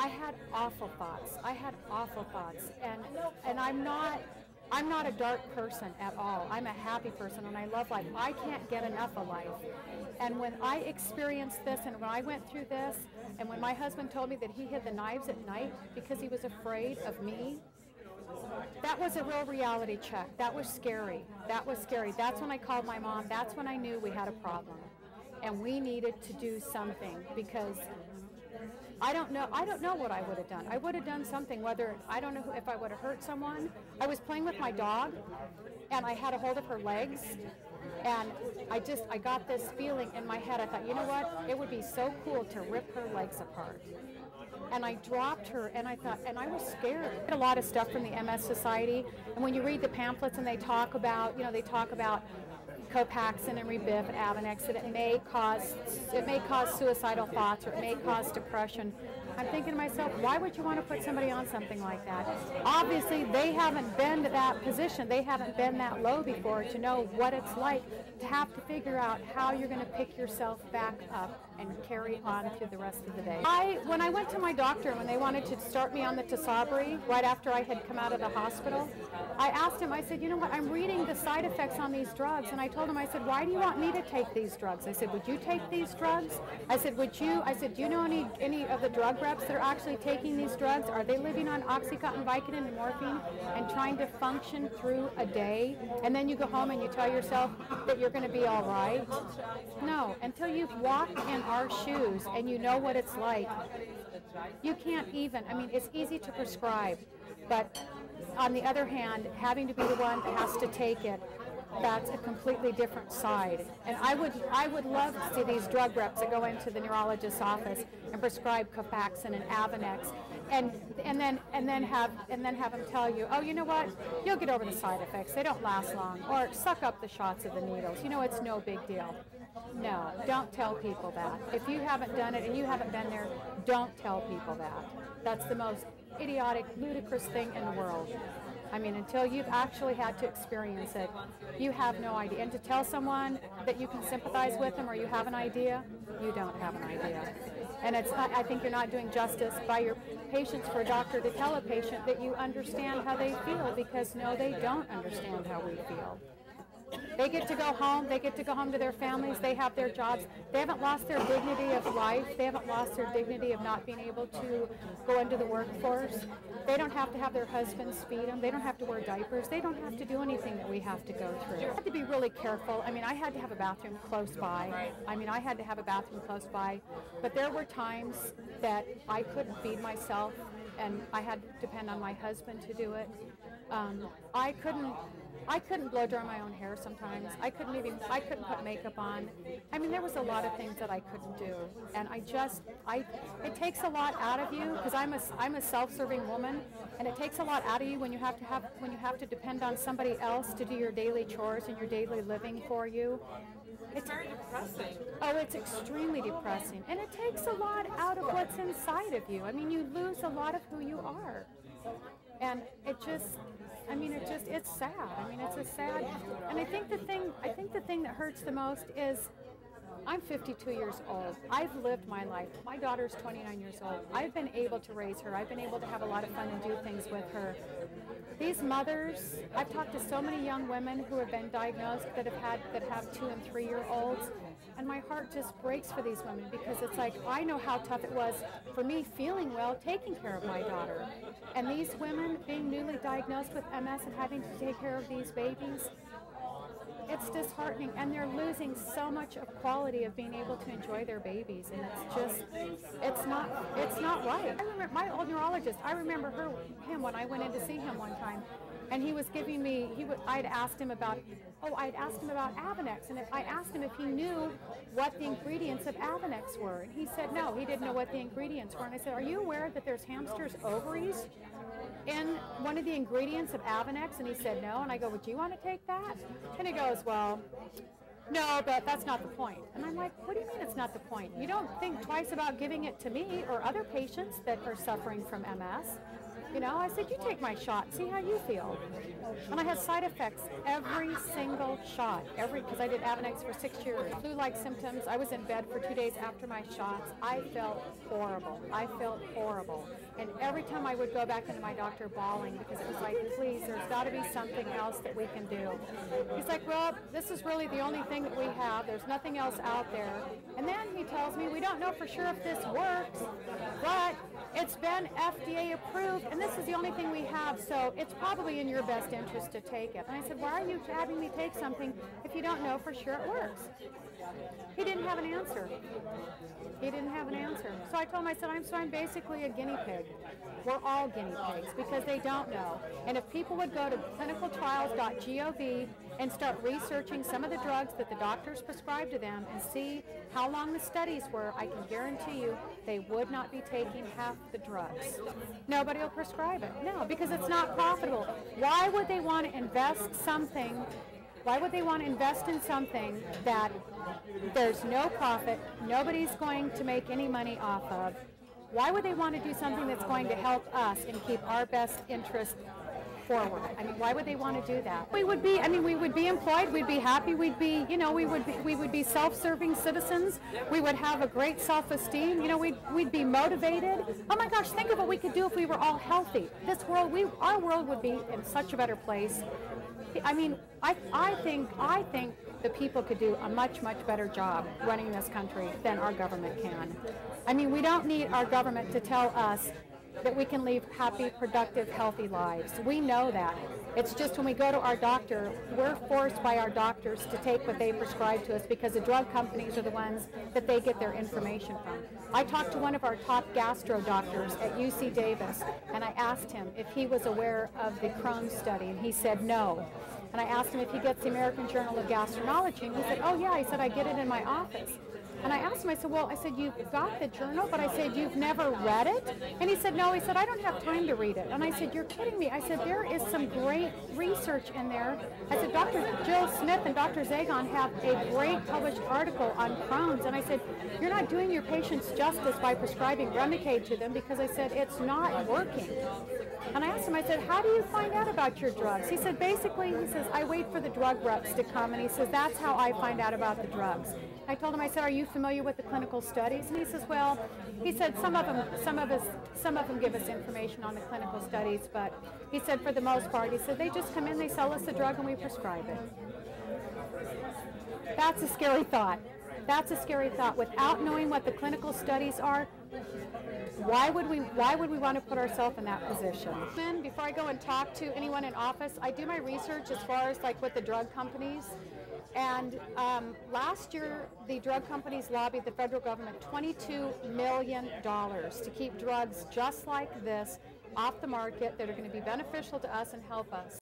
had awful thoughts. I had awful thoughts, and I'm not a dark person at all. I'm a happy person, and I love life. I can't get enough of life. And when I experienced this, and when I went through this, and when my husband told me that he hid the knives at night because he was afraid of me, that was a real reality check. That was scary. That was scary. That's when I called my mom. That's when I knew we had a problem. And we needed to do something, because I don't know what I would have done. I would have done something, I don't know if I would have hurt someone. I was playing with my dog, and I had a hold of her legs, and I got this feeling in my head. I thought, you know what? It would be so cool to rip her legs apart. And I dropped her, and I was scared. I read a lot of stuff from the MS Society, and when you read the pamphlets and they talk about Copaxone and Rebif and Avonex, that it may cause suicidal thoughts, or it may cause depression. I'm thinking to myself, why would you want to put somebody on something like that? Obviously, they haven't been to that position. They haven't been that low before to know what it's like to have to figure out how you're going to pick yourself back up and carry on through the rest of the day. When I went to my doctor, when they wanted to start me on the Tisabri, right after I had come out of the hospital, I asked him, I said, you know what, I'm reading the side effects on these drugs, and I told him, I said, why do you want me to take these drugs? I said, would you take these drugs? I said, do you know any of the drug reps that are actually taking these drugs? Are they living on Oxycontin, Vicodin, and morphine and trying to function through a day, and then you go home and you tell yourself that you're going to be all right? No, until you've walked in our shoes and you know what it's like, you can't even, it's easy to prescribe, but on the other hand, having to be the one that has to take it, that's a completely different side. And I would love to see these drug reps that go into the neurologist's office and prescribe Copaxone and Avonex, and then have them tell you, oh, you know what, you'll get over the side effects, they don't last long, or suck up the shots of the needles, it's no big deal. No, don't tell people that. If you haven't done it and you haven't been there, don't tell people that. That's the most idiotic, ludicrous thing in the world. Until you've actually had to experience it, you have no idea. And to tell someone that you can sympathize with them or you have an idea, you don't have an idea. And I think you're not doing justice by your patients for a doctor to tell a patient that you understand how they feel, because no, they don't understand how we feel. They get to go home. They get to go home to their families. They have their jobs. They haven't lost their dignity of life. They haven't lost their dignity of not being able to go into the workforce. They don't have to have their husbands feed them. They don't have to wear diapers. They don't have to do anything that we have to go through. I had to be really careful. I had to have a bathroom close by. I had to have a bathroom close by. But there were times that I couldn't feed myself, and I had to depend on my husband to do it. I couldn't blow dry my own hair sometimes. I couldn't put makeup on. There was a lot of things that I couldn't do. And it takes a lot out of you, because I'm a self-serving woman, and it takes a lot out of you when you have to depend on somebody else to do your daily chores and your daily living for you. It's very depressing. Oh, it's extremely depressing. And it takes a lot out of what's inside of you. You lose a lot of who you are. And it's sad. It's a sad, and I think the thing that hurts the most is, I'm 52 years old. I've lived my life. My daughter's 29 years old. I've been able to raise her. I've been able to have a lot of fun and do things with her. These mothers, I've talked to so many young women who have been diagnosed that have 2- and 3-year-olds, and my heart just breaks for these women, because it's like, I know how tough it was for me feeling well, taking care of my daughter. And these women being newly diagnosed with MS and having to take care of these babies, it's disheartening, and they're losing so much of quality of being able to enjoy their babies, and it's not right. I remember my old neurologist, I remember him when I went in to see him one time, and he was giving me, I'd asked him about Avonex, and I asked him if he knew what the ingredients of Avonex were, and he said no, he didn't know what the ingredients were. And I said, are you aware that there's hamsters' ovaries in one of the ingredients of Avonex? And he said no. And I go, would you want to take that? And he goes, well, no, but that's not the point. And I'm like, what do you mean it's not the point? You don't think twice about giving it to me or other patients that are suffering from MS. You know, I said, you take my shot, see how you feel. And I had side effects every single shot, because I did Avonex for 6 years. Flu-like symptoms. I was in bed for 2 days after my shots. I felt horrible. I felt horrible. And every time I would go back into my doctor bawling, because it was like, please, there's got to be something else that we can do. He's like, well, this is really the only thing that we have. There's nothing else out there. And then he tells me, we don't know for sure if this works, but it's been FDA approved, and this is the only thing we have, so it's probably in your best interest to take it. And I said, why are you having me take something if you don't know for sure it works? He didn't have an answer. He didn't have an answer. So I told him, I said, I'm basically a guinea pig. We're all guinea pigs because they don't know. And if people would go to clinicaltrials.gov and start researching some of the drugs that the doctors prescribe to them and see how long the studies were, I can guarantee you they would not be taking half the drugs. Nobody will prescribe it. No, because it's not profitable. Why would they want to invest something? Why would they want to invest in something that there's no profit, nobody's going to make any money off of? Why would they want to do something that's going to help us and keep our best interest forward? I mean, why would they want to do that? We would be employed, we'd be happy, we would be self-serving citizens, we would have a great self-esteem, we'd be motivated. Oh my gosh, think of what we could do if we were all healthy. Our world would be in such a better place. I mean, I think the people could do a much, much better job running this country than our government can. I mean, we don't need our government to tell us that we can live happy, productive, healthy lives. We know that. It's just when we go to our doctor, we're forced by our doctors to take what they prescribe to us because the drug companies are the ones that they get their information from. I talked to one of our top gastro doctors at UC Davis, and I asked him if he was aware of the Crohn's study, and he said no. And I asked him if he gets the American Journal of Gastroenterology, and he said, oh yeah, he said, I get it in my office. And I asked him, I said, well, I said, you've got the journal, but I said, you've never read it? And he said, no, he said, I don't have time to read it. And I said, you're kidding me. I said, there is some great research in there. I said, Dr. Jill Smith and Dr. Zagon have a great published article on Crohn's. And I said, you're not doing your patients justice by prescribing Remicade to them because I said, it's not working. And I asked him, I said, how do you find out about your drugs? He said, basically, he says, I wait for the drug reps to come, and he says, that's how I find out about the drugs. I told him, I said, are you familiar with the clinical studies? And he says, well, he said, some of them give us information on the clinical studies, but he said, for the most part, he said, they just come in, they sell us the drug, and we prescribe it. That's a scary thought. That's a scary thought. Without knowing what the clinical studies are, why would we want to put ourselves in that position? Then, before I go and talk to anyone in office, I do my research as far as like with the drug companies. And last year, the drug companies lobbied the federal government $22 million to keep drugs just like this off the market that are going to be beneficial to us and help us.